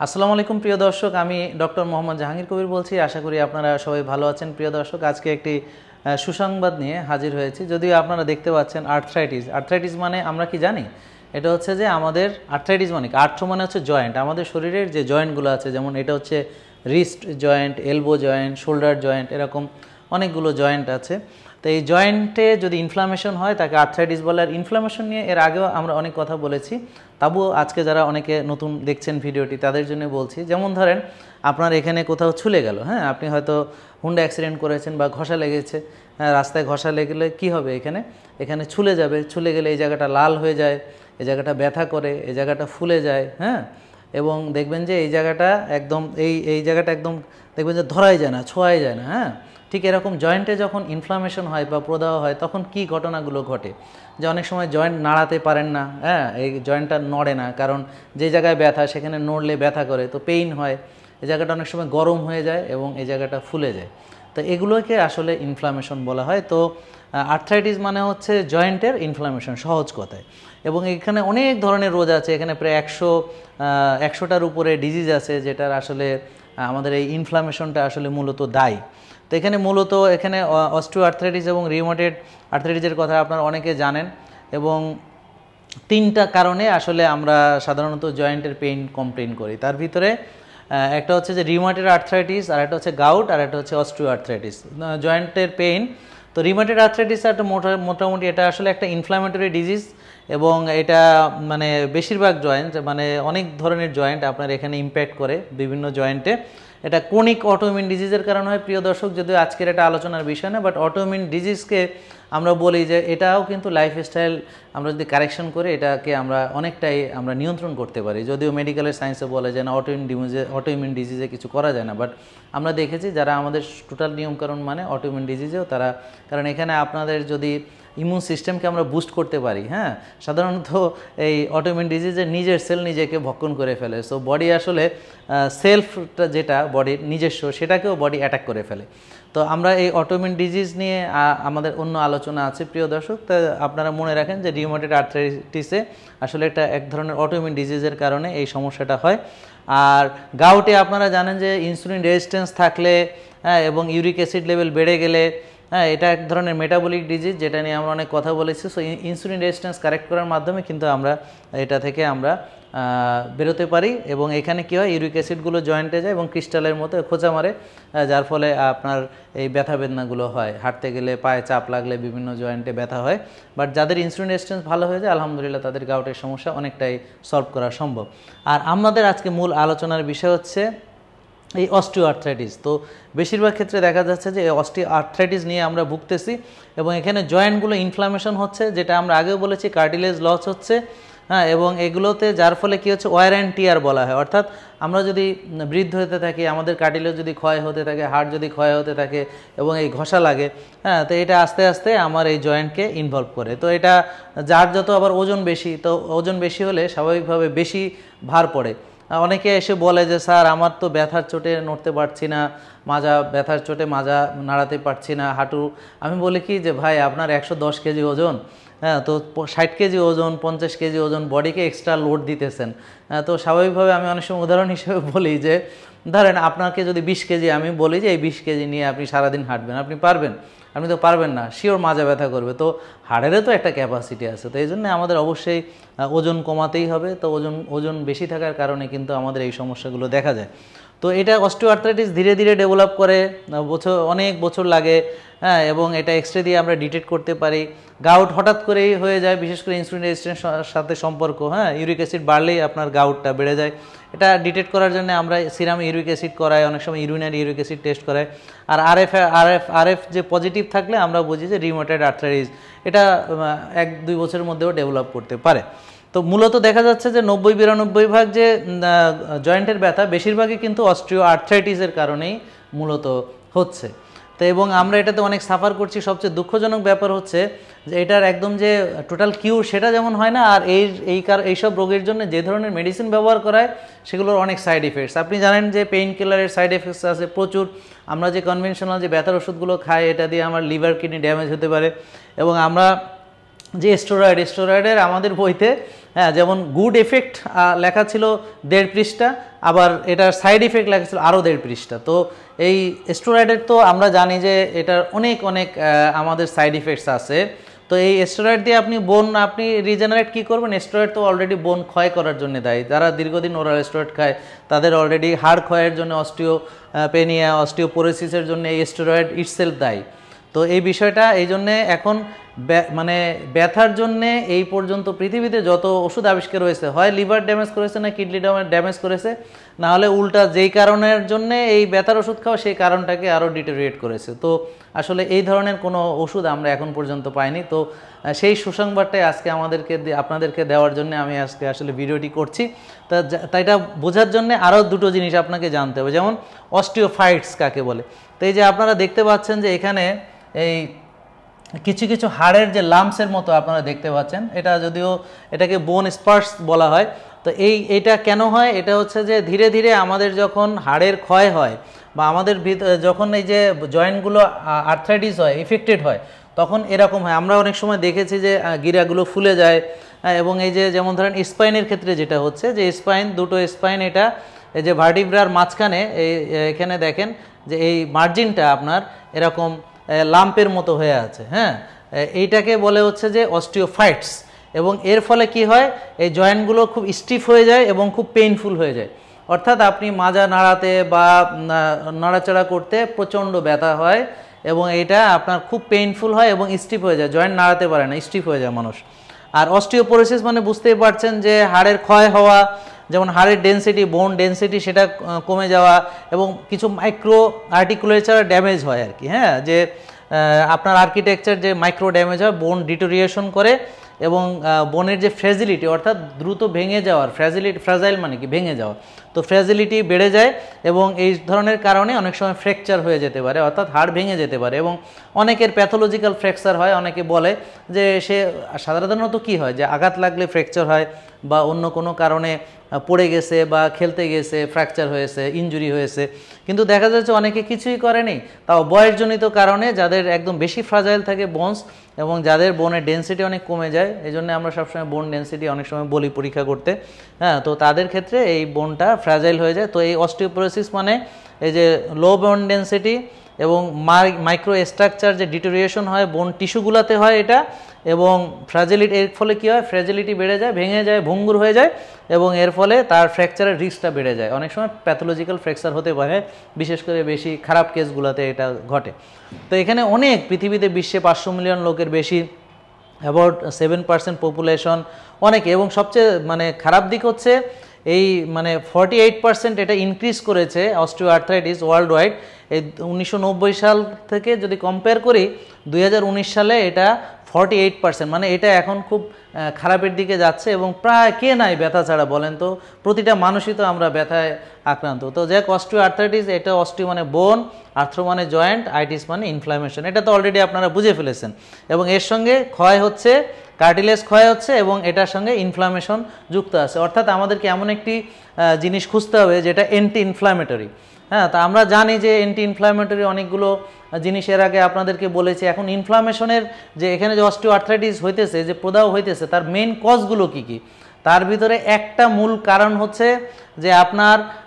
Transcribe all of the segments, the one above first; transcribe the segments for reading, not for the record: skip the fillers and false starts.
আসসালামু আলাইকুম প্রিয় দর্শক, আমি ডক্টর মোহাম্মদ জাহাঙ্গীর কবির বলছি। আশা করি আপনারা সবাই ভালো আছেন। প্রিয় দর্শক, আজকে একটি সুসংবাদ নিয়ে হাজির হয়েছি। যদিও আপনারা দেখতে পাচ্ছেন আর্থ্রাইটিস মানে আমরা কি জানি? এটা হচ্ছে যে আমাদের আর্থ্রাইটিস মানে কি? আর্থ্রো মানে হচ্ছে জয়েন্ট, আমাদের শরীরের যে জয়েন্টগুলো আছে, যেমন এটা হচ্ছে wrist joint, elbow joint, shoulder joint, এরকম অনেকগুলো জয়েন্ট আছে। তো এই জয়েন্টে যদি ইনফ্লামেশন হয় তাকে আর্থ্রাইটিস বলে। আর ইনফ্লামেশন নিয়ে এর আগেও আমরা অনেক কথা বলেছি, তবুও আজকে যারা অনেকে নতুন দেখছেন ভিডিওটি তাদের জন্য বলছি। যেমন ধরেন আপনার এখানে কোথাও ছুলে গেল, হ্যাঁ, আপনি হয়তো হুন্ডা অ্যাক্সিডেন্ট করেছেন বা ঘষা লেগেছে, হ্যাঁ, রাস্তায় ঘষা লেগেলে কী হবে? এখানে ছুলে যাবে। ছুলে গেলে এই জায়গাটা লাল হয়ে যায়, এই জায়গাটা ব্যথা করে, এই জায়গাটা ফুলে যায়, হ্যাঁ, এবং দেখবেন যে এই জায়গাটা একদম এই জায়গাটা একদম দেখবেন যে ধরাই যায় না, ছোঁয়াই যায় না, হ্যাঁ। ঠিক এরকম জয়েন্টে যখন ইনফ্লামেশন হয় বা প্রদাহ হয় তখন কি ঘটনাগুলো ঘটে? যে অনেক সময় জয়েন্ট নাড়াতে পারেন না, হ্যাঁ, এই জয়েন্টটা নড়ে না, কারণ যে জায়গায় ব্যথা সেখানে নড়লে ব্যথা করে, তো পেইন হয়। এই জায়গাটা অনেক সময় গরম হয়ে যায় এবং এই জায়গাটা ফুলে যায়। তো এগুলোকে আসলে ইনফ্লামেশন বলা হয়। তো আর্থ্রাইটিস মানে হচ্ছে জয়েন্টের ইনফ্লামেশন, সহজ কথায়। এবং এখানে অনেক ধরনের রোগ আছে, এখানে প্রায় 100টার উপরে ডিজিজ আছে যেটার আসলে আমাদের এই ইনফ্লামেশনটা আসলে মূলত দায়ী। তো এখানে মূলত অস্টিও আর্থ্রাইটিস এবং রিউমাটয়েড আর্থ্রাইটিসের কথা আপনারা অনেকে জানেন। এবং 3টা কারণে আসলে আমরা সাধারণত জয়েন্টের পেইন কমপ্লেন করি। তার ভিতরে একটা হচ্ছে যে রিউমাটয়েড আর্থ্রাইটিস, আর একটা হচ্ছে গাউট, আর একটা হচ্ছে অস্টিও আর্থ্রাইটিস। জয়েন্টের পেইন, তো রিউমাটয়েড আর্থ্রাইটিস একটা মোটামুটি এটা আসলে একটা ইনফ্ল্যামেটরি ডিজিজ, এবং এটা মানে বেশিরভাগ জয়েন্ট, মানে অনেক ধরনের জয়েন্ট আপনার এখানে ইম্প্যাক্ট করে বিভিন্ন জয়েন্টে। এটা ক্রনিক অটোইমিউন ডিজিজের কারণে হয়। প্রিয় দর্শক, যদিও আজকের এটা আলোচনার বিষয় না, বাট অটোইমিউন ডিজিজকে আমরা বলি যে এটাও কিন্তু লাইফস্টাইল আমরা যদি কারেকশন করি এটাকে আমরা অনেকটাই আমরা নিয়ন্ত্রণ করতে পারি। যদিও মেডিকেলের সায়েন্সে বলে যে না, অটোইমিউন ডিজিজে কিছু করা যায় না, বাট আমরা দেখেছি যারা আমাদের টোটাল নিয়মকানুন মানে অটোইমিউন ডিজিজেও তারা, কারণ এখানে আপনাদের যদি ইমিউন সিস্টেমকে আমরা বুস্ট করতে পারি, হ্যাঁ, সাধারণত এই অটোইমিউন ডিজিজের নিজের সেল নিজেকে ভক্ষণ করে ফেলে। সো বডি আসলে সেলফটা যেটা বডির নিজস্ব সেটাকেও বডি অ্যাটাক করে ফেলে। তো আমরা এই অটোইমিউন ডিজিজ নিয়ে আমাদের অন্য আলোচনা আছে প্রিয় দর্শক। তো আপনারা মনে রাখেন যে রিউমাটয়েড আর্থ্রাইটিসে আসলে এটা এক ধরনের অটোইমিউন ডিজিজের কারণে এই সমস্যাটা হয়। আর গাউটে আপনারা জানেন যে ইনসুলিন রেজিস্ট্যান্স থাকলে, হ্যাঁ, এবং ইউরিক অ্যাসিড লেভেল বেড়ে গেলে, হ্যাঁ, এটা এক ধরনের মেটাবলিক ডিজিজ, যেটা নিয়ে আমরা অনেক কথা বলেছি। সো ইনসুলিন রেজিস্ট্যান্স কারেক্ট করার মাধ্যমে কিন্তু আমরা এটা থেকে আমরা বেরোতে পারি। এবং এখানে কী হয়, ইউরিক অ্যাসিডগুলো জয়েন্টে যায় এবং ক্রিস্টালের মতো খোঁচা মারে, যার ফলে আপনার এই ব্যথা বেদনাগুলো হয়। হাঁটতে গেলে পায়ে চাপ লাগলে বিভিন্ন জয়েন্টে ব্যথা হয়। বাট যাদের ইনসুলিন রেজিস্ট্যান্স ভালো হয়ে যায় আলহামদুলিল্লাহ, তাদের গাউটের সমস্যা অনেকটাই সলভ করা সম্ভব। আর আমাদের আজকে মূল আলোচনার বিষয় হচ্ছে এই অস্টিও আর্থ্রাইটিস। তো বেশিরভাগ ক্ষেত্রে দেখা যাচ্ছে যে অস্টিও আর্থ্রাইটিস নিয়ে আমরা ভুগতেছি, এবং এখানে জয়েন্টগুলো ইনফ্লামেশন হচ্ছে, যেটা আমরা আগেও বলেছি, কার্টিলেজ লস হচ্ছে, হ্যাঁ, এবং এগুলোতে যার ফলে কী হচ্ছে, ওয়ার অ্যান্ড টিয়ার বলা হয়। অর্থাৎ আমরা যদি বৃদ্ধ হতে থাকি, আমাদের কার্টিলেজ যদি ক্ষয় হতে থাকে, হাড় যদি ক্ষয় হতে থাকে এবং এই ঘষা লাগে, হ্যাঁ, তো এটা আস্তে আস্তে আমার এই জয়েন্টকে ইনভলভ করে। তো এটা যার যত আবার ওজন বেশি, তো ওজন বেশি হলে স্বাভাবিকভাবে বেশি ভার পড়ে। অনেকে এসে বলে যে স্যার আমার তো ব্যথার চোটে নড়তে পারছি না, ব্যথার চোটে মাজা নাড়াতে পারছি না, হাঁটু। আমি বলি কি যে ভাই, আপনার 110 কেজি ওজন, হ্যাঁ, তো 60 কেজি ওজন, 50 কেজি ওজন বডিকে এক্সট্রা লোড দিতেছেন। তো স্বাভাবিকভাবে আমি অনেক সময় উদাহরণ হিসেবে বলি যে ধরেন আপনাকে যদি 20 কেজি, আমি বলি যে এই 20 কেজি নিয়ে আপনি সারাদিন হাঁটবেন, আপনি পারবেন? আপনি তো পারবেন না, শিওর মাজা ব্যথা করবে। তো হাড়েরও তো একটা ক্যাপাসিটি আছে, তো এই জন্য আমাদের অবশ্যই ওজন কমাতেই হবে। তো ওজন বেশি থাকার কারণে কিন্তু আমাদের এই সমস্যাগুলো দেখা যায়। তো এটা অস্টিও আর্থ্রাইটিস ধীরে ধীরে ডেভেলপ করে, অনেক বছর লাগে, হ্যাঁ, এবং এটা এক্সরে দিয়ে আমরা ডিটেক্ট করতে পারি। গাউট হঠাৎ করেই হয়ে যায়, বিশেষ করে ইনসুলিন রেজিস্ট্যান্সের সাথে সম্পর্ক, হ্যাঁ, ইউরিক অ্যাসিড বাড়লেই আপনার গাউটটা বেড়ে যায়। এটা ডিটেক্ট করার জন্য আমরা সিরাম ইউরিক অ্যাসিড করাই, অনেক সময় ইউরিনারি ইউরিক অ্যাসিড টেস্ট করাই। আর আরএফ যে পজিটিভ থাকলে আমরা বুঝি যে রিউমাটয়েড আর্থ্রাইটিস। এটা 1-2 বছরের মধ্যেও ডেভেলপ করতে পারে। তো মূলত দেখা যাচ্ছে যে 90-92 যে জয়েন্টের ব্যথা বেশিরভাগই কিন্তু অস্টিও আর্থ্রাইটিসের কারণেই মূলত হচ্ছে। তো এবং আমরা এটাতে অনেক সাফার করছি। সবচেয়ে দুঃখজনক ব্যাপার হচ্ছে যে এটার একদম যে টোটাল কিউর সেটা যেমন হয় না, আর এইসব রোগের জন্য যে ধরনের মেডিসিন ব্যবহার করায় সেগুলোর অনেক সাইড ইফেক্টস। আপনি জানেন যে পেইন কিলারের সাইড এফেক্টস আছে প্রচুর। আমরা যে কনভেনশনাল যে ব্যথার ওষুধগুলো খাই, এটা দিয়ে আমার লিভার কিডনি ড্যামেজ হতে পারে। এবং আমরা যে স্টেরয়েডের আমাদের বইতে হ্যাঁ, যেমন গুড এফেক্ট লেখা ছিল 1.5 পৃষ্ঠা, আবার এটার সাইড ইফেক্ট লেখা ছিল আরও 1.5 পৃষ্ঠা। তো এই স্টেরয়েডের তো আমরা জানি যে এটার অনেক অনেক আমাদের সাইড ইফেক্টস আছে। তো এই স্টেরয়েড দিয়ে আপনি রিজেনারেট কী করবেন? স্টেরয়েড তো অলরেডি বোন ক্ষয় করার জন্য দায়ী। যারা দীর্ঘদিন ওরাল স্টেরয়েড খায় তাদের অলরেডি হাড় ক্ষয়ের জন্য অস্টিওপেনিয়া, অস্টিওপোরোসিসের জন্য এই স্টেরয়েড ইটসেলফ দায়ী। তো এই বিষয়টা এই জন্যে এখন মানে ব্যথার জন্যে এই পর্যন্ত পৃথিবীতে যত ওষুধ আবিষ্কার হয়েছে, হয় লিভার ড্যামেজ করেছে না কিডনি ড্যামেজ করেছে, না হলে উল্টা যেই কারণের জন্যে এই ব্যথার ওষুধ খাওয়া সেই কারণটাকে আরও ডিটেরিয়েট করেছে। তো আসলে এই ধরনের কোনো ওষুধ আমরা এখন পর্যন্ত পাইনি। তো সেই সুসংবাদটাই আজকে আপনাদেরকে দেওয়ার জন্য আমি আজকে আসলে ভিডিওটি করছি। তাই এটা বোঝার জন্য আরও দুটো জিনিস আপনাকে জানতে হবে, যেমন অস্টিওফাইটস কাকে বলে। তো এই যে আপনারা দেখতে পাচ্ছেন যে এখানে এই কিছু কিছু হাড়ের যে লাম্পসের মতো আপনারা দেখতে পাচ্ছেন, এটা যদিও এটাকে বোন স্পার্স বলা হয়। তো এইটা কেন হয়? এটা হচ্ছে যে ধীরে ধীরে আমাদের যখন হাড়ের ক্ষয় হয় বা আমাদের যখন এই যে জয়েন্টগুলো আর্থ্রাইটিস হয়, এফেক্টেড হয়, তখন এরকম হয়। আমরা অনেক সময় দেখেছি যে গিরাগুলো ফুলে যায়, এবং এই যে যেমন ধরেন স্পাইনের ক্ষেত্রে যেটা হচ্ছে যে দুটো স্পাইন, এটা এই যে ভার্টিব্রার মাঝখানে এখানে দেখেন যে এই মার্জিনটা আপনার এরকম লাম্পের মতো হয়ে আছে। হ্যাঁ, এইটাকে বলে হচ্ছে যে অস্টিওফাইটস। এবং এর ফলে কি হয়? এই জয়েন্টগুলো খুব স্টিফ হয়ে যায় এবং খুব পেইনফুল হয়ে যায়। অর্থাৎ আপনি মাজা নাড়াতে বা নাড়াচাড়া করতে প্রচণ্ড ব্যথা হয়, এবং এটা আপনার খুব পেইনফুল হয় এবং স্টিফ হয়ে যায়, জয়েন্ট নাড়াতে পারে না, স্টিফ হয়ে যায় মানুষ। আর অস্টিওপোরোসিস মানে বুঝতেই পারছেন যে হাড়ের ক্ষয় হওয়া, যেমন হাড়ের ডেনসিটি, বোন ডেনসিটি সেটা কমে যাওয়া, এবং কিছু মাইক্রো আর্টিকুলেচার ড্যামেজ হয় আর কি। হ্যাঁ, যে আপনার আর্কিটেকচার যে মাইক্রো ড্যামেজ হয়, বোন ডিটোরিয়েশন করে, এবং বোনের যে ফ্র্যাজিলিটি, অর্থাৎ দ্রুত ভেঙে যাওয়ার, ফ্র্যাজাইল মানে কি ভেঙে যাওয়া, তো ফ্র্যাজিলিটি বেড়ে যায়, এবং এই ধরনের কারণে অনেক সময় ফ্র্যাকচার হয়ে যেতে পারে, অর্থাৎ হাড় ভেঙে যেতে পারে। এবং অনেকের প্যাথোলজিক্যাল ফ্র্যাকচার হয়। অনেকে বলে যে সে সাধারণত কি হয়, যে আঘাত লাগলে ফ্র্যাকচার হয়, বা অন্য কোনো কারণে পড়ে গেছে বা খেলতে গেছে ফ্র্যাকচার হয়েছে, ইনজুরি হয়েছে, কিন্তু দেখা যাচ্ছে অনেকে কিছুই করেনি, তাও বয়সজনিত কারণে যাদের একদম বেশি ফ্রাজাইল থাকে বোনস, এবং যাদের বোনের ডেন্সিটি অনেক কমে যায়, এই জন্য আমরা সবসময় বোন ডেন্সিটি অনেক সময় বলি পরীক্ষা করতে। হ্যাঁ, তো তাদের ক্ষেত্রে এই বোনটা ফ্রাজাইল হয়ে যায়। তো এই অস্টিওপোরোসিস মানে এই যে লো বোন ডেন্সিটি এবং মাইক্রো স্ট্রাকচার যে ডিটোরিয়েশন হয় বোন টিস্যুগুলোতে হয় এটা, এবং ফ্র্যাজিলিটি, এর ফলে কী হয়? ফ্র্যাজিলিটি বেড়ে যায়, ভেঙে যায়, ভঙ্গুর হয়ে যায়, এবং এর ফলে তার ফ্র্যাকচারের রিস্কটা বেড়ে যায়। অনেক সময় প্যাথোলজিক্যাল ফ্র্যাকচার হতে পারে, বিশেষ করে বেশি খারাপ কেসগুলোতে এটা ঘটে। তো এখানে অনেক পৃথিবীতে বিশ্বে 500 মিলিয়ন লোকের বেশি, অ্যাবাউট 7% পপুলেশন অনেকে, এবং সবচেয়ে মানে খারাপ দিক হচ্ছে এই মানে 48% এটা ইনক্রিজ করেছে অস্টিও আর্থ্রাইটিস ওয়ার্ল্ড ওয়াইড। এই 1990 সাল থেকে যদি কম্পেয়ার করি 2019 সালে এটা 48%, মানে এটা এখন খুব খারাপের দিকে যাচ্ছে, এবং প্রায় কে নাই ব্যথা ছাড়া বলেন তো? প্রতিটা মানুষই তো আমরা ব্যথায় আক্রান্ত। তো যাক, অস্টিও আর্থ্রাইটিস, এটা অস্টিও মানে বোন, আর্থ্রো মানে জয়েন্ট, আইটিস মানে ইনফ্লামেশন, এটা তো অলরেডি আপনারা বুঝে ফেলেছেন। এবং এর সঙ্গে ক্ষয় হচ্ছে, কার্টিলেজ ক্ষয় হচ্ছে, এবং এটার সঙ্গে ইনফ্লামেশন যুক্ত আছে। অর্থাৎ আমাদেরকে এমন একটি জিনিস খুঁজতে হবে যেটা অ্যান্টি ইনফ্ল্যামেটরি। হ্যাঁ, তা আমরা জানি যে অ্যান্টি ইনফ্ল্যামেটরি অনেকগুলো জিনিস এর আগে আপনাদেরকে বলেছি। এখন ইনফ্লামেশনের যে এখানে যে অস্টিও আর্থ্রাইটিস হইতেছে, যে প্রদাহ হইতেছে, তার মেইন কজগুলো কি কি? তার ভিতরে একটা মূল কারণ হচ্ছে যে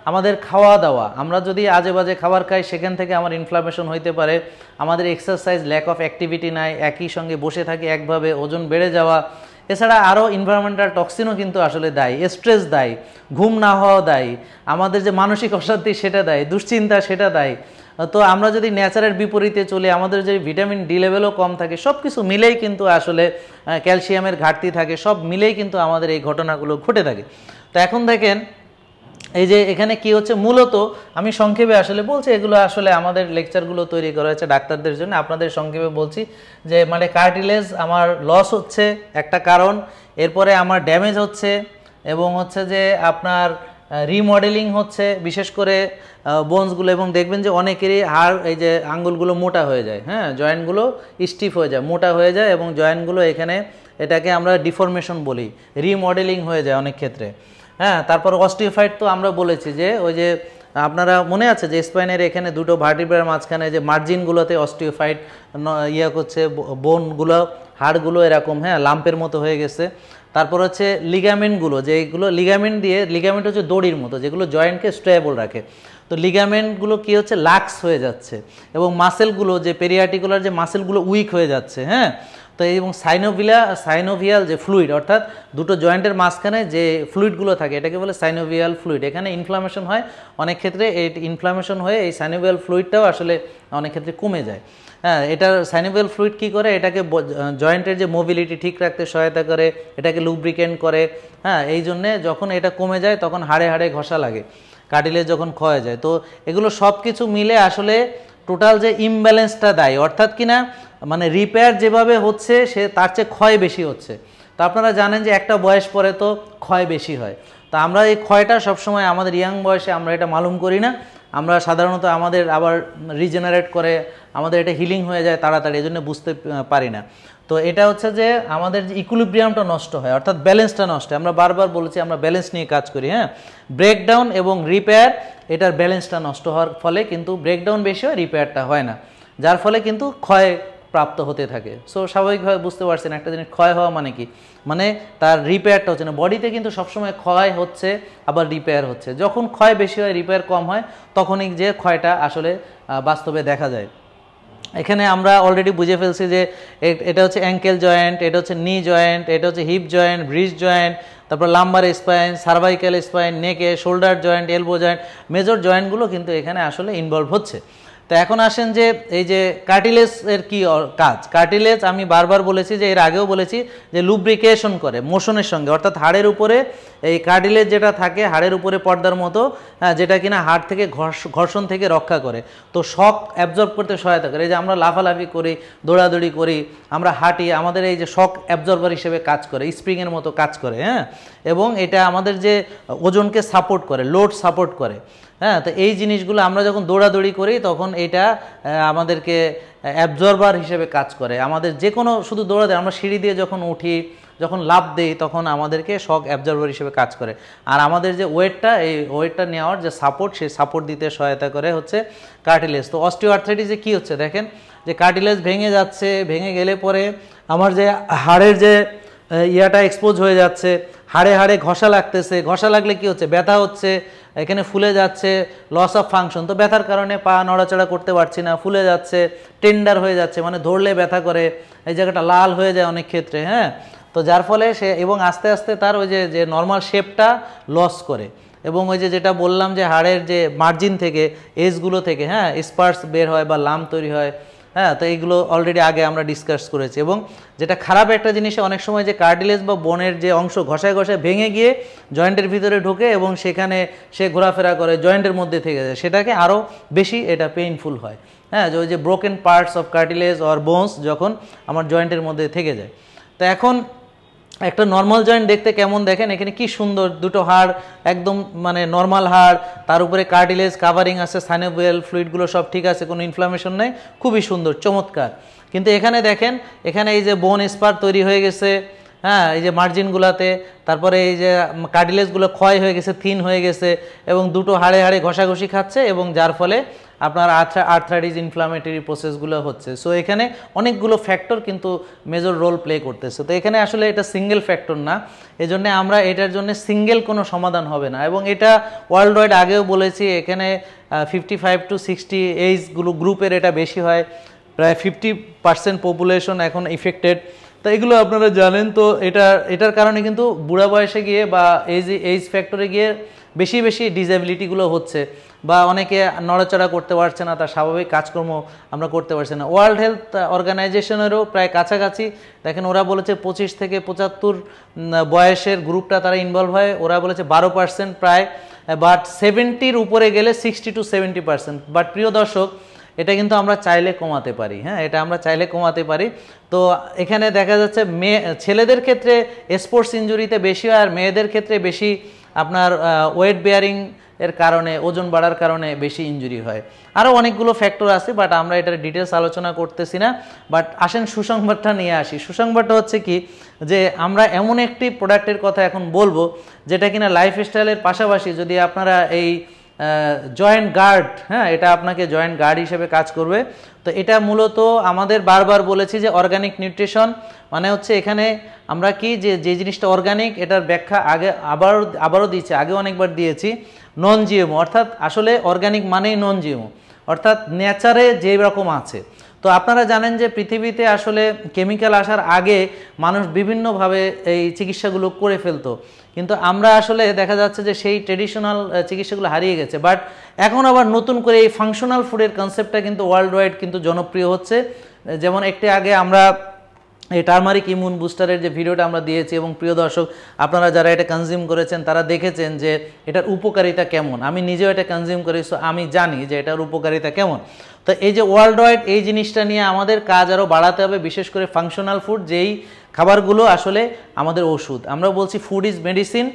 আমাদের খাওয়া দাওয়া। আমরা যদি আজে বাজে খাবার খাই, সেখান থেকে আমার ইনফ্লামেশন হইতে পারে। আমাদের এক্সারসাইজ, ল্যাক অফ অ্যাক্টিভিটি নাই, একই সঙ্গে বসে থাকি একভাবে, ওজন বেড়ে যাওয়া। এছাড়া আরও এনভায়রনমেন্টাল টক্সিনও কিন্তু আসলে দায়ী, স্ট্রেস দায়ী, ঘুম না হওয়া দায়ী, আমাদের যে মানসিক অশান্তি সেটা দায়ী, দুশ্চিন্তা সেটা দায়ী। তো আমরা যদি ন্যাচারের বিপরীতে চলি, আমাদের যে ভিটামিন ডি লেভেলও কম থাকে, সব কিছু মিলেই কিন্তু আসলে ক্যালসিয়ামের ঘাটতি থাকে, সব মিলেই কিন্তু আমাদের এই ঘটনাগুলো ঘটে থাকে। তো এখন দেখেন এই যে এখানে কি হচ্ছে, মূলত আমি সংক্ষেপে আসলে বলছি, এগুলো আসলে আমাদের লেকচারগুলো তৈরি করা হয়েছে ডাক্তারদের জন্য, আপনাদের সংক্ষেপে বলছি যে মানে কার্টিলেজ আমার লস হচ্ছে একটা কারণ, এরপরে আমার ড্যামেজ হচ্ছে, এবং হচ্ছে যে আপনার রিমডেলিং হচ্ছে, বিশেষ করে বোনসগুলো, এবং দেখবেন যে অনেকেরই হাড়, এই যে আঙ্গুলগুলো মোটা হয়ে যায়, হ্যাঁ, জয়েন্টগুলো স্টিফ হয়ে যায়, মোটা হয়ে যায়, এবং জয়েন্টগুলো এখানে, এটাকে আমরা ডিফরমেশন বলি, রিমডেলিং হয়ে যায় অনেক ক্ষেত্রে। হ্যাঁ, তারপর অস্টিওফাইট তো আমরা বলেছি যে ওই যে আপনারা মনে আছে যে স্পাইনের এখানে দুটো ভার্টিব্রার মাঝখানে যে মার্জিনগুলোতে অস্টিওফাইট করছে, বোনগুলো, হাড়গুলো এরকম, হ্যাঁ, লাম্পের মতো হয়ে গেছে। তারপর হচ্ছে লিগামেন্টগুলো, যেগুলো লিগামেন্ট হচ্ছে দড়ির মতো, যেগুলো জয়েন্টকে স্টেবল রাখে। তো লিগামেন্টগুলো কি হচ্ছে, লাক্স হয়ে যাচ্ছে, এবং মাসেলগুলো যে পেরিয়ার্টিকুলার যে মাসেলগুলো উইক হয়ে যাচ্ছে। হ্যাঁ, তো এবং সাইনোভিয়াল যে ফ্লুইড, অর্থাৎ দুটো জয়েন্টের মাঝখানে যে ফ্লুইডগুলো থাকে এটাকে বলে সাইনোভিয়াল ফ্লুইড। এখানে ইনফ্লামেশন হয় অনেক ক্ষেত্রে, এই ইনফ্লামেশন হয়ে এই সাইনোভিয়াল ফ্লুইডটাও আসলে অনেক ক্ষেত্রে কমে যায়। হ্যাঁ, এটার সাইনোভিয়াল ফ্লুইড কী করে, এটাকে জয়েন্টের যে মোবিলিটি ঠিক রাখতে সহায়তা করে, এটাকে লুব্রিকেন্ট করে। হ্যাঁ, এই জন্যে যখন এটা কমে যায় তখন হাড়ে হাড়ে ঘষা লাগে, কার্টিলেজ যখন ক্ষয় যায়। তো এগুলো সব কিছু মিলে আসলে টোটাল যে ইমব্যালেন্সটা দেয়, অর্থাৎ কিনা মানে রিপেয়ার যেভাবে হচ্ছে সে তার চেয়ে ক্ষয় বেশি হচ্ছে। তো আপনারা জানেন যে একটা বয়স পরে তো ক্ষয় বেশি হয়। তো আমরা এই ক্ষয়টা সবসময় আমাদের ইয়াং বয়সে আমরা এটা মালুম করি না, আমরা সাধারণত আমাদের আবার রিজেনারেট করে আমাদের এটা হিলিং হয়ে যায় তাড়াতাড়ি, এই জন্য বুঝতে পারি না। তো এটা হচ্ছে যে আমাদের যে ইকুইলিব্রিয়ামটা নষ্ট হয়, অর্থাৎ ব্যালেন্সটা নষ্ট হয়। আমরা বারবার বলেছি আমরা ব্যালেন্স নিয়ে কাজ করি। হ্যাঁ, ব্রেকডাউন এবং রিপেয়ার, এটার ব্যালেন্সটা নষ্ট হওয়ার ফলে কিন্তু ব্রেকডাউন বেশি হয়, রিপেয়ারটা হয় না, যার ফলে কিন্তু ক্ষয় প্রাপ্ত হতে থাকে। সো স্বাভাবিকভাবে বুঝতে পারছেন একটা জিনিস ক্ষয় হওয়া মানে কি, মানে তার রিপেয়ারটা হচ্ছে না। বডিতে কিন্তু সবসময় ক্ষয় হচ্ছে আবার রিপেয়ার হচ্ছে। যখন ক্ষয় বেশি হয় রিপেয়ার কম হয় তখনই যে ক্ষয়টা আসলে বাস্তবে দেখা যায়। এখানে আমরা অলরেডি বুঝে ফেলছি যে এটা হচ্ছে অ্যাঙ্কেল জয়েন্ট, এটা হচ্ছে নি জয়েন্ট, এটা হচ্ছে হিপ জয়েন্ট, ব্রিজ জয়েন্ট, তারপর লাম্বার স্পাইন, সার্ভাইকাল স্পাইন, নেকে, shoulder joint, elbow joint, major জয়েন্টগুলো কিন্তু এখানে আসলে ইনভলভ হচ্ছে। তো এখন আসেন যে এই যে কার্টিলেজের কি কাজ। কার্টিলেজ আমি বারবার বলেছি, যে এর আগেও বলেছি, যে লুব্রিকেশন করে মোশনের সঙ্গে, অর্থাৎ হাড়ের উপরে এই কার্টিলেজ যেটা থাকে হাড়ের উপরে পর্দার মতো, যেটা কিনা হাড় থেকে ঘর্ষণ থেকে রক্ষা করে। তো শক অ্যাবজর্ব করতে সহায়তা করে। এই যে আমরা লাফালাফি করি, দৌড়াদৌড়ি করি, আমরা হাঁটি, আমাদের এই যে শক অ্যাবজর্বার হিসেবে কাজ করে, স্প্রিংয়ের মতো কাজ করে। হ্যাঁ, এবং এটা আমাদের যে ওজনকে সাপোর্ট করে, লোড সাপোর্ট করে। হ্যাঁ, তো এই জিনিসগুলো আমরা যখন দৌড়াদৌড়ি করি তখন এটা আমাদেরকে অ্যাবজর্বার হিসেবে কাজ করে। আমাদের যে কোনো শুধু দৌড়াতে, আমরা সিঁড়ি দিয়ে যখন উঠি, যখন লাফ দেই, তখন আমাদেরকে শক অ্যাবজর্বার হিসেবে কাজ করে। আর আমাদের যে ওয়েটটা, এই ওয়েটটা নেওয়ার যে সাপোর্ট, সেই সাপোর্ট দিতে সহায়তা করে হচ্ছে কার্টিলেজ। তো অস্টিওআর্থ্রাইটিসে কী হচ্ছে দেখেন, যে কার্টিলেজ ভেঙে যাচ্ছে, ভেঙে গেলে পরে আমার যে হাড়ের যে ইয়াটা এক্সপোজ হয়ে যাচ্ছে, হাড়ে হাড়ে ঘষা লাগতেছে, ঘষা লাগলে কি হচ্ছে, ব্যথা হচ্ছে, এখানে ফুলে যাচ্ছে, লস অফ ফাংশন। তো ব্যথার কারণে পা নড়াচড়া করতে পারছি না, ফুলে যাচ্ছে, টেন্ডার হয়ে যাচ্ছে, মানে ধরলে ব্যথা করে, এই জায়গাটা লাল হয়ে যায় অনেক ক্ষেত্রে। হ্যাঁ, তো যার ফলে সে এবং আস্তে আস্তে তার ওই যে নর্মাল শেপটা লস করে, এবং ওই যেটা বললাম যে হাড়ের যে মার্জিন থেকে, এজগুলো থেকে, হ্যাঁ, স্পার্স বের হয় বা লাম তৈরি হয়। হ্যাঁ, তো এইগুলো অলরেডি আগে আমরা ডিসকাস করেছি। এবং যেটা খারাপ একটা জিনিস, অনেক সময় যে কার্টিলেজ বা বোনের যে অংশ ঘষায় ঘষায় ভেঙে গিয়ে জয়েন্টের ভিতরে ঢোকে এবং সেখানে সে ঘোরাফেরা করে, জয়েন্টের মধ্যে থেকে যায়, সেটাকে আরও বেশি এটা পেইনফুল হয়। হ্যাঁ, যে ওই যে broken parts of cartilage or bones যখন আমার জয়েন্টের মধ্যে থেকে যায়। তো এখন একটা নর্মাল জয়েন্ট দেখতে কেমন দেখেন, এখানে কি সুন্দর, দুটো হাড় একদম মানে নর্মাল হাড়, তার উপরে কার্টিলেজ কাভারিং আছে, সাইনোভিয়াল ফ্লুইডগুলো সব ঠিক আছে, কোনো ইনফ্লামেশন নেই, খুবই সুন্দর, চমৎকার। কিন্তু এখানে দেখেন, এখানে এই যে বোন স্পার তৈরি হয়ে গেছে, হ্যাঁ, এই যে মার্জিনগুলোতে, তারপরে এই যে কার্টিলেজগুলো ক্ষয় হয়ে গেছে, থিন হয়ে গেছে, এবং দুটো হাড়ে হাড়ে ঘষাঘষি খাচ্ছে, এবং যার ফলে আপনার আর্থ্রাইটিস ইনফ্লামেটরি প্রসেসগুলো হচ্ছে। সো এখানে অনেকগুলো ফ্যাক্টর কিন্তু মেজর রোল প্লে করতেছে। তো এখানে আসলে এটা সিঙ্গেল ফ্যাক্টর না, এজন্য আমরা এটার জন্য সিঙ্গেল কোনো সমাধান হবে না। এবং এটা ওয়ার্ল্ড ওয়াইড আগেও বলেছি, এখানে 55 to 60 এইজগুলো গ্রুপের এটা বেশি হয়, প্রায় 50% পপুলেশন এখন ইফেক্টেড। তো এগুলো আপনারা জানেন। তো এটার কারণে কিন্তু বুড়া বয়সে গিয়ে বা এইজ ফ্যাক্টরে গিয়ে বেশি বেশি ডিসএবিলিটিগুলো হচ্ছে, বা অনেকে নড়াচড়া করতে পারছে না, তার স্বাভাবিক কাজকর্ম আমরা করতে পারছি না। ওয়ার্ল্ড হেলথ অর্গানাইজেশনেরও প্রায় কাছাকাছি দেখেন, ওরা বলেছে 25 থেকে 75 বয়সের গ্রুপটা তারা ইনভলভ হয়, ওরা বলেছে 12% প্রায়, বাট 70-র উপরে গেলে 60 to 70%। বাট প্রিয় দর্শক, এটা কিন্তু আমরা চাইলে কমাতে পারি। হ্যাঁ, এটা আমরা চাইলে কমাতে পারি। তো এখানে দেখা যাচ্ছে ছেলেদের ক্ষেত্রে স্পোর্টস ইনজুরিতে বেশি হয়, আর মেয়েদের ক্ষেত্রে বেশি আপনার ওয়েট বেয়ারিং এর কারণে, ওজন বাড়ার কারণে বেশি ইনজুরি হয়। আরও অনেকগুলো ফ্যাক্টর আছে, বাট আমরা এটার ডিটেলস আলোচনা করতেছি না। বাট আসেন সুসংবাদটা নিয়ে আসি। সুসংবাদটা হচ্ছে কি, যে আমরা এমন একটি প্রোডাক্টের কথা এখন বলবো, যেটা কিনা লাইফস্টাইলের পাশাপাশি যদি আপনারা এই জয়েন্ট গার্ড, হ্যাঁ, এটা আপনাকে জয়েন্ট গার্ড হিসেবে কাজ করবে। তো এটা মূলত আমাদের বারবার বলেছি যে অর্গানিক নিউট্রিশন মানে হচ্ছে এখানে আমরা কি যে জিনিসটা অর্গানিক এটার ব্যাখ্যা আগে আবারও দিয়েছি, আগে অনেকবার দিয়েছি, নন জিএমও, অর্থাৎ আসলে অর্গানিক মানেই নন জিএমও, অর্থাৎ নেচারে যে রকম আছে। তো আপনারা জানেন যে পৃথিবীতে আসলে কেমিক্যাল আসার আগে মানুষ বিভিন্নভাবে এই চিকিৎসাগুলো করে ফেলতো, কিন্তু আমরা আসলে দেখা যাচ্ছে যে সেই ট্রেডিশনাল চিকিৎসাগুলো হারিয়ে গেছে। বাট এখন আবার নতুন করে এই ফাংশনাল ফুডের কনসেপ্টটা কিন্তু ওয়ার্ল্ড ওয়াইড কিন্তু জনপ্রিয় হচ্ছে। যেমন একটু আগে আমরা এই টার্মারিক ইমিউন বুস্টারের যে ভিডিওটা আমরা দিয়েছি, এবং প্রিয় দর্শক আপনারা যারা এটা কনজিউম করেছেন তারা দেখেছেন যে এটার উপকারিতা কেমন। আমি নিজেও এটা কনজিউম করি, সো আমি জানি যে এটার উপকারিতা কেমন। তো এই যে ওয়ার্ল্ড ওয়াইড এই জিনিসটা নিয়ে আমাদের কাজ আরও বাড়াতে হবে, বিশেষ করে ফাংশনাল ফুড, যেই খাবারগুলো আসলে আমাদের ওষুধ। আমরা বলছি ফুড ইজ মেডিসিন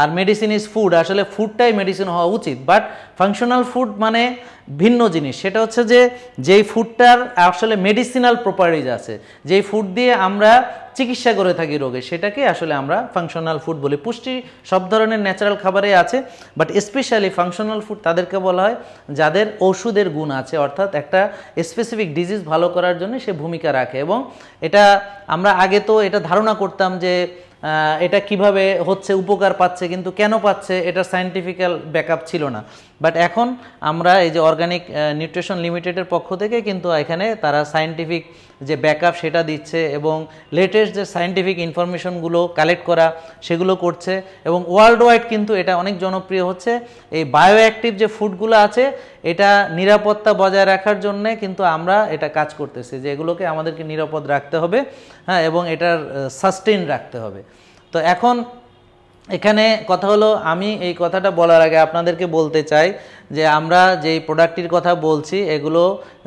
আর মেডিসিন ইজ ফুড, আসলে ফুডটাই মেডিসিন হওয়া উচিত। বাট ফাংশনাল ফুড মানে ভিন্ন জিনিস, সেটা হচ্ছে যে যেই ফুডটার আসলে মেডিসিনাল প্রপার্টিজ আছে, যেই ফুড দিয়ে আমরা চিকিৎসা করে থাকি রোগে, সেটাকে আসলে আমরা ফাংশনাল ফুড বলি। পুষ্টি সব ধরনের ন্যাচারাল খাবারে আছে, বাট স্পেশালি ফাংশনাল ফুড তাদেরকে বলা হয় যাদের ওষুধের গুণ আছে, অর্থাৎ একটা স্পেসিফিক ডিজিজ ভালো করার জন্য সে ভূমিকা রাখে। এবং এটা আমরা আগে তো এটা ধারণা করতাম যে এটা কিভাবে হচ্ছে, উপকার পাচ্ছে, কিন্তু কেন পাচ্ছে এটা সায়েন্টিফিক্যাল ব্যাকআপ ছিল না। বাট এখন আমরা এই যে অর্গানিক নিউট্রিশন লিমিটেডের পক্ষ থেকে কিন্তু এখানে তারা সায়েন্টিফিক যে ব্যাকআপ সেটা দিচ্ছে, এবং লেটেস্ট যে সায়েন্টিফিক ইনফরমেশনগুলো কালেক্ট করা সেগুলো করছে, এবং ওয়ার্ল্ড ওয়াইড কিন্তু এটা অনেক জনপ্রিয় হচ্ছে। এই বায়ো অ্যাক্টিভ যে ফুডগুলো আছে এটা নিরাপত্তা বজায় রাখার জন্যে কিন্তু আমরা এটা কাজ করতেছি, যে এগুলোকে আমাদেরকে নিরাপদ রাখতে হবে, হ্যাঁ, এবং এটার সাস্টেইন রাখতে হবে। তো এখন এখানে কথা হলো, আমি এই কথাটা বলার আগে আপনাদেরকে বলতে চাই যে আমরা যেই প্রোডাক্টটির কথা বলছি এগুলো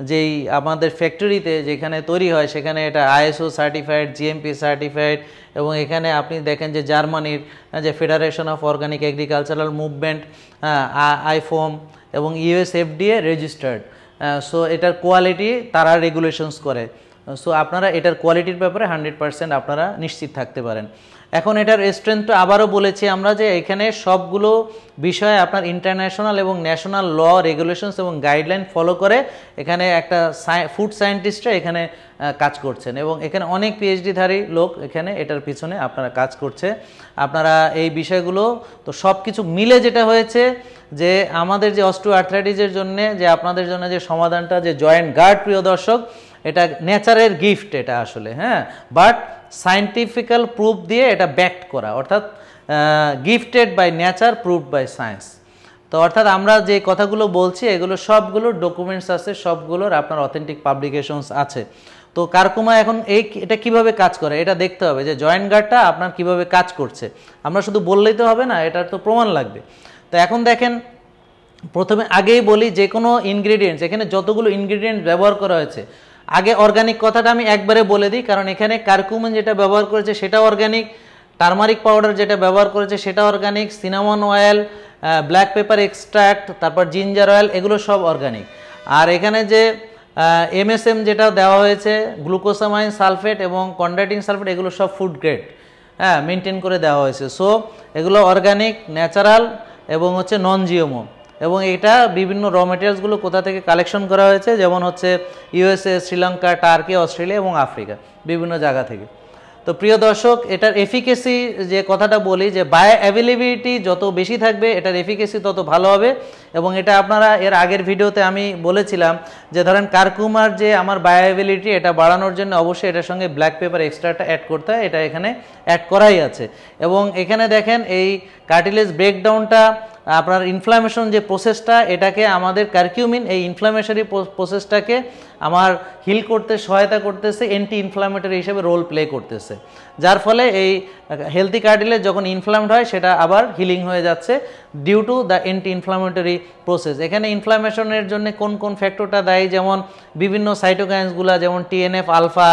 যেই আমাদের ফ্যাক্টরিতে যেখানে তৈরি হয় সেখানে এটা আইএসও সার্টিফাইড, জিএমপি সার্টিফাইড, এবং এখানে আপনি দেখেন যে জার্মানির যে federation of organic agricultural movement, IFOAM, এবং ইউএসএফডিএ রেজিস্টার্ড। সো এটার কোয়ালিটি তারা রেগুলেশনস করে। সো আপনারা এটার কোয়ালিটির ব্যাপারে 100% আপনারা নিশ্চিত থাকতে পারেন। এখন এটার স্ট্রেংথটা আবারও বলেছি আমরা যে এখানে সবগুলো বিষয়ে আপনার ইন্টারন্যাশনাল এবং ন্যাশনাল ল, রেগুলেশনস এবং গাইডলাইন ফলো করে এখানে একটা ফুড সায়েন্টিস্টরা এখানে কাজ করছেন, এবং এখানে অনেক পিএইচডিধারী লোক এখানে এটার পিছনে আপনারা কাজ করছে। আপনারা এই বিষয়গুলো তো সব কিছু মিলে যেটা হয়েছে যে আমাদের যে অস্টিওআর্থ্রাইটিসের জন্য যে আপনাদের জন্য যে সমাধানটা, যে জয়েন্ট গার্ড, প্রিয় দর্শক, এটা নেচারের গিফট এটা আসলে, হ্যাঁ, বাট সায়েন্টিফিক্যাল প্রুফ দিয়ে এটা ব্যাকড করা, অর্থাৎ gifted by nature, proved by science. তো অর্থাৎ আমরা যে কথাগুলো বলছি এগুলো সবগুলোর ডকুমেন্টস আছে, সবগুলোর আপনার অথেন্টিক পাবলিকেশনস আছে। তো কারকুমা এখন এটা কিভাবে কাজ করে এটা দেখতে হবে, যে জয়েন্ট গার্ডটা আপনার কিভাবে কাজ করছে। আমরা শুধু বললেই তো হবে না, এটার তো প্রমাণ লাগবে। তো এখন দেখেন, প্রথমে আগেই বলি যে কোনো ইনগ্রিডিয়েন্টস, এখানে যতগুলো ইনগ্রিডিয়েন্ট ব্যবহার করা হয়েছে, আগে অর্গানিক কথাটা আমি একবারে বলে দিই, কারণ এখানে কারকুমিন যেটা ব্যবহার করেছে সেটা অর্গানিক, টার্মারিক পাউডার যেটা ব্যবহার করেছে সেটা organic, cinnamon oil, black pepper extract, তারপর জিঞ্জার অয়েল, এগুলো সব অর্গানিক। আর এখানে যে এমএসএম যেটা দেওয়া হয়েছে, গ্লুকোসামাইন সালফেট এবং কন্ড্রাইটিন সালফেট, এগুলো সব ফুড গ্রেড, হ্যাঁ, মেনটেন করে দেওয়া হয়েছে। সো এগুলো অর্গানিক, ন্যাচারাল এবং হচ্ছে নন জিএমও। এবং এটা বিভিন্ন র মেটেরিয়ালসগুলো কোথা থেকে কালেকশন করা হয়েছে, যেমন হচ্ছে ইউএসএ, শ্রীলঙ্কা, টার্কি, অস্ট্রেলিয়া এবং আফ্রিকা, বিভিন্ন জায়গা থেকে। তো প্রিয় দর্শক, এটার এফিকেসি যে কথাটা বলি, যে বায়ো অ্যাভেলেবিলিটি যত বেশি থাকবে এটার এফিকেসি তত ভালো হবে। এবং এটা আপনারা এর আগের ভিডিওতে আমি বলেছিলাম যে ধরেন কারকুমার যে আমার বায়ো অ্যাভেলেবিলিটি এটা বাড়ানোর জন্য অবশ্যই এটার সঙ্গে ব্ল্যাক পেপার এক্সট্রাটা অ্যাড করতে হয়, এটা এখানে অ্যাড করাই আছে। এবং এখানে দেখেন এই কার্টিলেজ ব্রেকডাউনটা, আপনার ইনফ্লামেশন যে প্রসেসটা, এটাকে আমাদের কারকিউমিন এই ইনফ্লামেশনারি প্রসেসটাকে আমার হিল করতে সহায়তা করতেছে, অ্যান্টি ইনফ্লামেটরি হিসেবে রোল প্লে করতেছে, যার ফলে এই হেলদি কার্টিলেজ যখন ইনফ্লামড হয় সেটা আবার হিলিং হয়ে যাচ্ছে due to the anti inflammatory process. এখানে ইনফ্লামেশনের জন্য কোন কোন ফ্যাক্টরটা দায়ী, যেমন বিভিন্ন সাইটোকাইন্সগুলো, যেমন টিএনএফ আলফা,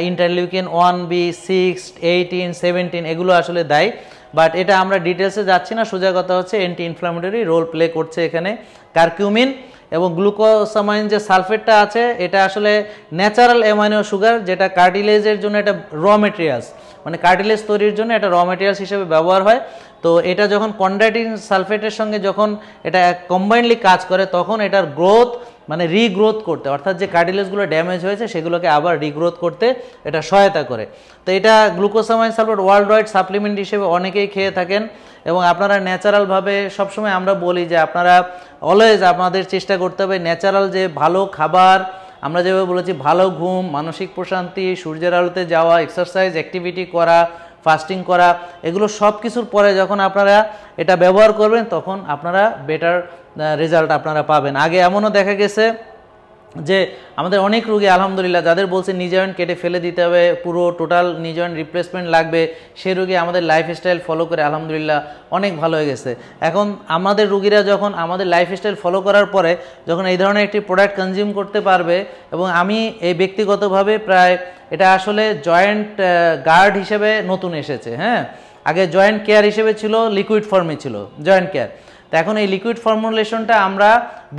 ইন্টারলিউকিন 1B, 6, 18, 17, এগুলো আসলে দায়ী। বাট এটা আমরা ডিটেলসে যাচ্ছি না, সোজা কথা হচ্ছে অ্যান্টি ইনফ্লামেটরি রোল প্লে করছে এখানে কারকিউমিন। এবং গ্লুকোসামাইন যে সালফেটটা আছে এটা আসলে ন্যাচারাল অ্যামাইনো সুগার, যেটা কার্টিলেজের জন্য এটা র মেটেরিয়ালস, মানে কার্টিলেজ তৈরির জন্য এটা র ম্যাটেরিয়ালস হিসেবে ব্যবহার হয়। তো এটা যখন কন্ড্রাইটিন সালফেটের সঙ্গে যখন এটা কম্বাইনলি কাজ করে তখন এটার গ্রোথ মানে রিগ্রোথ করতে, অর্থাৎ যে কার্টিলেজগুলো ড্যামেজ হয়েছে সেগুলোকে আবার রিগ্রোথ করতে এটা সহায়তা করে। তো এটা glucosamine sulphate world wide supplement হিসেবে অনেকেই খেয়ে থাকেন এবং আপনারা ন্যাচারালভাবে সবসময় আমরা বলি যে আপনারা অলওয়েজ আপনাদের চেষ্টা করতে হবে ন্যাচারাল যে ভালো খাবার, আমরা যেভাবে বলেছি ভালো ঘুম, মানসিক প্রশান্তি, সূর্যের আলোতে যাওয়া, এক্সারসাইজ অ্যাক্টিভিটি করা, ফাস্টিং করা, এগুলো সব কিছুর পরে যখন আপনারা এটা ব্যবহার করবেন তখন আপনারা বেটার রেজাল্ট আপনারা পাবেন। আগে এমনও দেখা গেছে যে আমাদের অনেক রোগী আলহামদুলিল্লাহ যাদের বলছে নি জয়েন্ট কেটে ফেলে দিতে হবে, পুরো টোটাল নি জয়েন্ট রিপ্লেসমেন্ট লাগবে, সেই রোগী আমাদের লাইফস্টাইল ফলো করে আলহামদুলিল্লাহ অনেক ভালো হয়ে গেছে। এখন আমাদের রোগীরা যখন আমাদের লাইফস্টাইল ফলো করার পরে যখন এই ধরনের একটি প্রোডাক্ট কনজিউম করতে পারবে, এবং আমি এই ব্যক্তিগতভাবে প্রায় এটা আসলে জয়েন্ট গার্ড হিসেবে নতুন এসেছে, হ্যাঁ, আগে জয়েন্ট কেয়ার হিসেবে ছিল, লিকুইড ফর্মে ছিল জয়েন্ট কেয়ার। তো এখন এই লিকুইড ফর্মুলেশনটা আমরা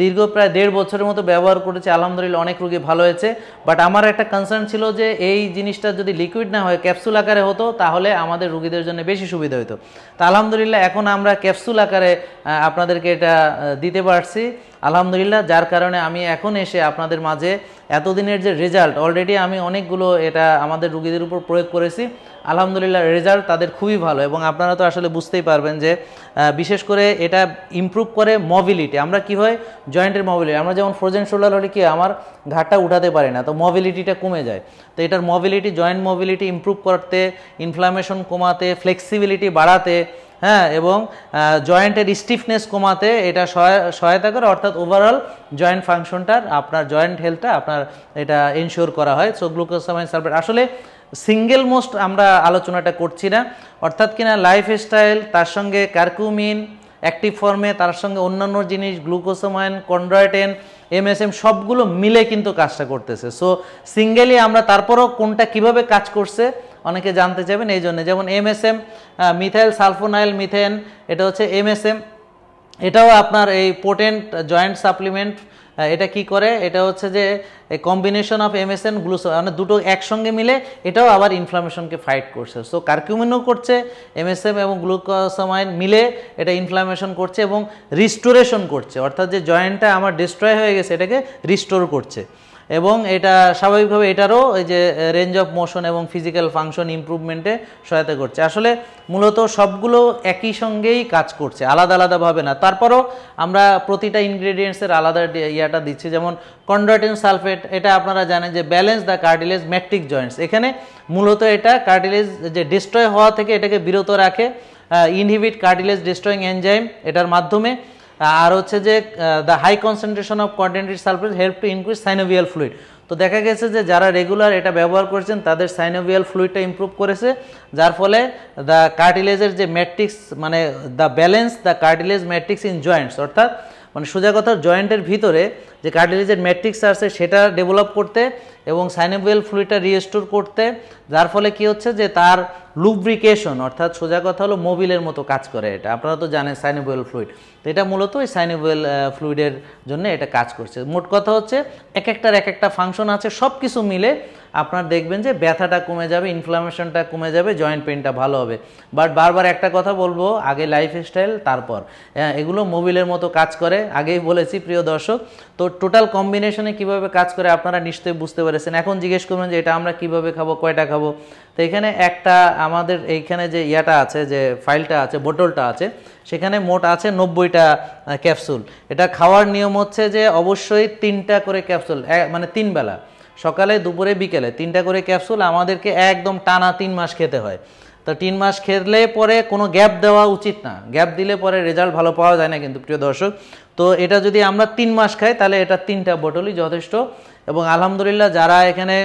দীর্ঘ প্রায় 1.5 বছরের মতো ব্যবহার করেছি, আলহামদুলিল্লাহ অনেক রোগী ভালো হয়েছে। বাট আমার একটা কনসার্ন ছিল যে এই জিনিসটা যদি লিকুইড না হয় ক্যাপসুল আকারে হতো তাহলে আমাদের রোগীদের জন্য বেশি সুবিধা হতো। তা আলহামদুলিল্লাহ এখন আমরা ক্যাপসুল আকারে আপনাদেরকে এটা দিতে পারছি আলহামদুলিল্লাহ, যার কারণে আমি এখন এসে আপনাদের মাঝে এতদিনের যে রেজাল্ট অলরেডি আমি অনেকগুলো এটা আমাদের রোগীদের উপর প্রয়োগ করেছি, আলহামদুলিল্লাহ রেজাল্ট তাদের খুবই ভালো। এবং আপনারা তো আসলে বুঝতেই পারবেন যে বিশেষ করে এটা ইমপ্রুভ করে মোবিলিটি, আমরা কী হয় জয়েন্টের মোবিলিটি, আমরা যেমন ফ্রোজেন শোল্ডার হলে কি আমার ঘাটটা উঠাতে পারি না, তো মোবিলিটিটা কমে যায়। তো এটার মোবিলিটি, জয়েন্ট মোবিলিটি ইমপ্রুভ করতে, ইনফ্লামেশন কমাতে, ফ্লেক্সিবিলিটি বাড়াতে, হ্যাঁ, এবং জয়েন্টের স্টিফনেস কমাতে এটা সহায়তা করে, অর্থাৎ ওভারঅল জয়েন্ট ফাংশনটার আপনার জয়েন্ট হেলথটা আপনার এটা এনশিওর করা হয়। সো গ্লুকোসামাইন সালফেট আসলে সিঙ্গেল মোস্ট আমরা আলোচনাটা করছি না, অর্থাৎ কিনা লাইফস্টাইল, তার সঙ্গে কার্কুমিন অ্যাক্টিভ ফর্মে, তার সঙ্গে অন্যান্য জিনিস গ্লুকোসামাইন, কন্ড্রয়েটেন, এমএসএম সবগুলো মিলে কিন্তু কাজটা করতেছে। সো সিঙ্গেলি আমরা তারপরও কোনটা কিভাবে কাজ করছে অনেকে জানতে চাইবেন, এই জন্য যেমন এমএসএম মিথাইল সালফোনাইল মিথেন, এটা হচ্ছে এমএসএম, এটাও আপনার এই পোটেন্ট জয়েন্ট সাপ্লিমেন্ট। এটা কি করে, এটা হচ্ছে যে কম্বিনেশন অফ এমএসএন গ্লুকোজ মানে দুটো একসঙ্গে মিলে এটাও আবার ইনফ্লামেশনকে ফাইট করছে। সো কার্কিউমিনও করছে, এমএসএম এবং গ্লুকোসামাইন মিলে এটা ইনফ্লামেশন করছে এবং রিস্টোরেশন করছে, অর্থাৎ যে জয়েন্টটা আমার ডিস্ট্রয় হয়ে গেছে এটাকে রিস্টোর করছে। এবং এটা স্বাভাবিকভাবে এটারও এই যে রেঞ্জ অফ মোশন এবং ফিজিক্যাল ফাংশন ইমপ্রুভমেন্টে সহায়তা করছে। আসলে মূলত সবগুলো একই সঙ্গেই কাজ করছে, আলাদা আলাদাভাবে না। তারপরও আমরা প্রতিটা ইনগ্রেডিয়েন্টসের আলাদা ইয়াটা দিচ্ছি, যেমন কন্ড্রয়েটিন সালফেট, এটা আপনারা জানেন যে balance the cartilage matric Joints, এখানে মূলত এটা কার্টিলেজ যে ডিস্ট্রয় হওয়া থেকে এটাকে বিরত রাখে, ইনহিবিট কার্টিলেজ ডিস্ট্রয়িং এনজাইম এটার মাধ্যমে। আর হচ্ছে যে the high concentration of condensed sulphate help to increase synovial fluid. তো দেখা গেছে যে যারা রেগুলার এটা ব্যবহার করছেন তাদের সাইনোভিয়াল ফ্লুইডটা ইমপ্রুভ করেছে, যার ফলে দ্য কার্টিলেজের যে ম্যাট্রিক্স মানে the balance the cartilage matrix in Joints, অর্থাৎ মানে সোজা কথা জয়েন্টের ভিতরে যে কার্টিলেজের ম্যাট্রিক্স আছে সেটা ডেভেলপ করতে এবং সাইনোভিয়াল ফ্লুইডটা রিস্টোর করতে, যার ফলে কি হচ্ছে যে তার লুব্রিকেশন, অর্থাৎ সোজা কথা হলো মোবিলের মতো কাজ করে। এটা আপনারা তো জানেন সাইনোভিয়াল ফ্লুইড, তো এটা মূলত ওই সাইনোভিয়াল ফ্লুইডের জন্য এটা কাজ করছে। মোট কথা হচ্ছে এক একটা ফাংশন আছে, সব কিছু মিলে আপনার দেখবেন যে ব্যথাটা কমে যাবে, ইনফ্লামেশনটা কমে যাবে, জয়েন্ট পেনটা ভালো হবে। বাট বারবার একটা কথা বলবো, আগে লাইফস্টাইল তারপর এগুলো মোবিলের মতো কাজ করে, আগেই বলেছি প্রিয় দর্শক। তো টোটাল কম্বিনেশনে কিভাবে কাজ করে আপনারা নিশ্চয়ই বুঝতে পেরেছেন। এখন জিজ্ঞেস করবেন যে এটা আমরা কিভাবে খাবো, কয়টা খাবো। তো এখানে একটা আমাদের এইখানে যে ইয়াটা আছে, যে ফাইলটা আছে, বোতলটা আছে, সেখানে মোট আছে 90টা ক্যাপসুল। এটা খাওয়ার নিয়ম হচ্ছে যে অবশ্যই 3টা করে ক্যাপসুল, মানে 3 বেলা, সকালে দুপুরে বিকেলে 3টা করে ক্যাপসুল আমাদেরকে একদম টানা 3 মাস খেতে হয়। তো 3 মাস খেলে পরে কোনো গ্যাপ দেওয়া উচিত না, গ্যাপ দিলে পরে রেজাল্ট ভালো পাওয়া যায় না কিন্তু প্রিয় দর্শক। তো এটা যদি আমরা 3 মাস খাই তাহলে এটা 3টা বোতলই যথেষ্ট। এবং আলহামদুলিল্লাহ যারা এখানে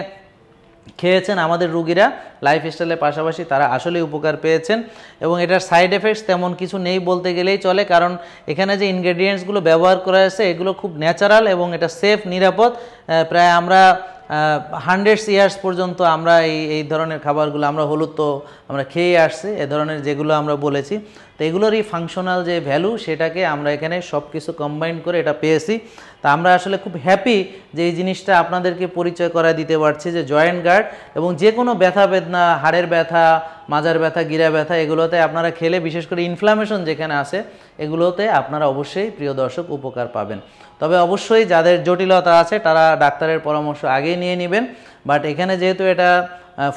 খেয়েছেন আমাদের রুগীরা লাইফস্টাইলের পাশাপাশি তারা আসলে উপকার পেয়েছেন এবং এটার সাইড এফেক্টস তেমন কিছু নেই বলতে গেলেই চলে, কারণ এখানে যে ইনগ্রেডিয়েন্টসগুলো ব্যবহার করা হয়েছে এগুলো খুব ন্যাচারাল এবং এটা সেফ, নিরাপদ। প্রায় আমরা 100 ইয়ার্স পর্যন্ত আমরা এই ধরনের খাবারগুলো আমরা হলুদ তো আমরা খেয়ে আসছি, এ ধরনের যেগুলো আমরা বলেছি। তো এগুলোরই ফাংশনাল যে ভ্যালু সেটাকে আমরা এখানে সব কিছু কম্বাইন করে এটা পেয়েছি। তা আমরা আসলে খুব হ্যাপি যে এই জিনিসটা আপনাদেরকে পরিচয় করা দিতে পারছি যে জয়েন্ট গার্ড এবং যে কোনো ব্যথা বেদনা, হাড়ের ব্যথা, মাজার ব্যথা, গিরা ব্যথা, এগুলোতে আপনারা খেলে, বিশেষ করে ইনফ্লামেশন যেখানে আছে এগুলোতে আপনারা অবশ্যই প্রিয় দর্শক উপকার পাবেন। তবে অবশ্যই যাদের জটিলতা আছে তারা ডাক্তারের পরামর্শ আগেই নিয়ে নেবেন। বাট এখানে যেহেতু এটা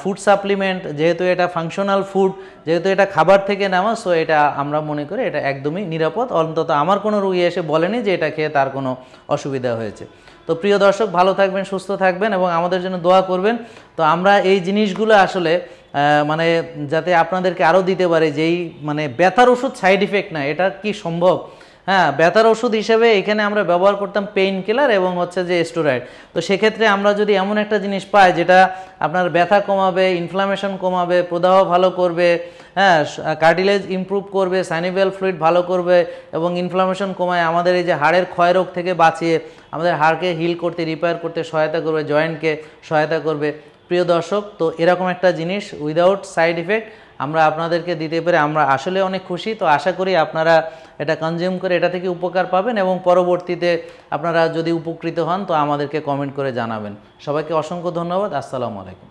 ফুড সাপ্লিমেন্ট, যেহেতু এটা ফাংশনাল ফুড, যেহেতু এটা খাবার থেকে নেওয়া, সো এটা আমরা মনে করি এটা একদমই নিরাপদ। অন্তত আমার কোনো রোগী এসে বলেনি যে এটা খেয়ে তার কোনো অসুবিধা হয়েছে। তো প্রিয় দর্শক, ভালো থাকবেন, সুস্থ থাকবেন এবং আমাদের জন্য দোয়া করবেন। তো আমরা এই জিনিসগুলো আসলে মানে যাতে আপনাদেরকে আরও দিতে পারি, যেই মানে ব্যথার ওষুধ সাইড ইফেক্ট না, এটা কি সম্ভব? হ্যাঁ, ব্যথার ওষুধ হিসেবে এখানে আমরা ব্যবহার করতাম পেইন কিলার এবং হচ্ছে যে স্টেরয়েড। তো সেক্ষেত্রে আমরা যদি এমন একটা জিনিস পাই যেটা আপনার ব্যথা কমাবে, ইনফ্লামেশন কমাবে, প্রদাহ ভালো করবে, হ্যাঁ, কার্টিলেজ ইমপ্রুভ করবে, সাইনিভেল ফ্লুইড ভালো করবে এবং ইনফ্লামেশন কমায় আমাদের এই যে হাড়ের ক্ষয়রোগ থেকে বাঁচিয়ে আমাদের হাড়কে হিল করতে, রিপেয়ার করতে সহায়তা করবে, জয়েন্টকে সহায়তা করবে। প্রিয় দর্শক, তো এরকম একটা জিনিস উইদাউট সাইড ইফেক্ট আমরা আপনাদেরকে দিতে পেরে আমরা আসলে অনেক খুশি। তো আশা করি আপনারা এটা কনজিউম করে এটা থেকে উপকার পাবেন এবং পরবর্তীতে আপনারা যদি উপকৃত হন তো আমাদেরকে কমেন্ট করে জানাবেন। সবাইকে অসংখ্য ধন্যবাদ। আসসালামু আলাইকুম।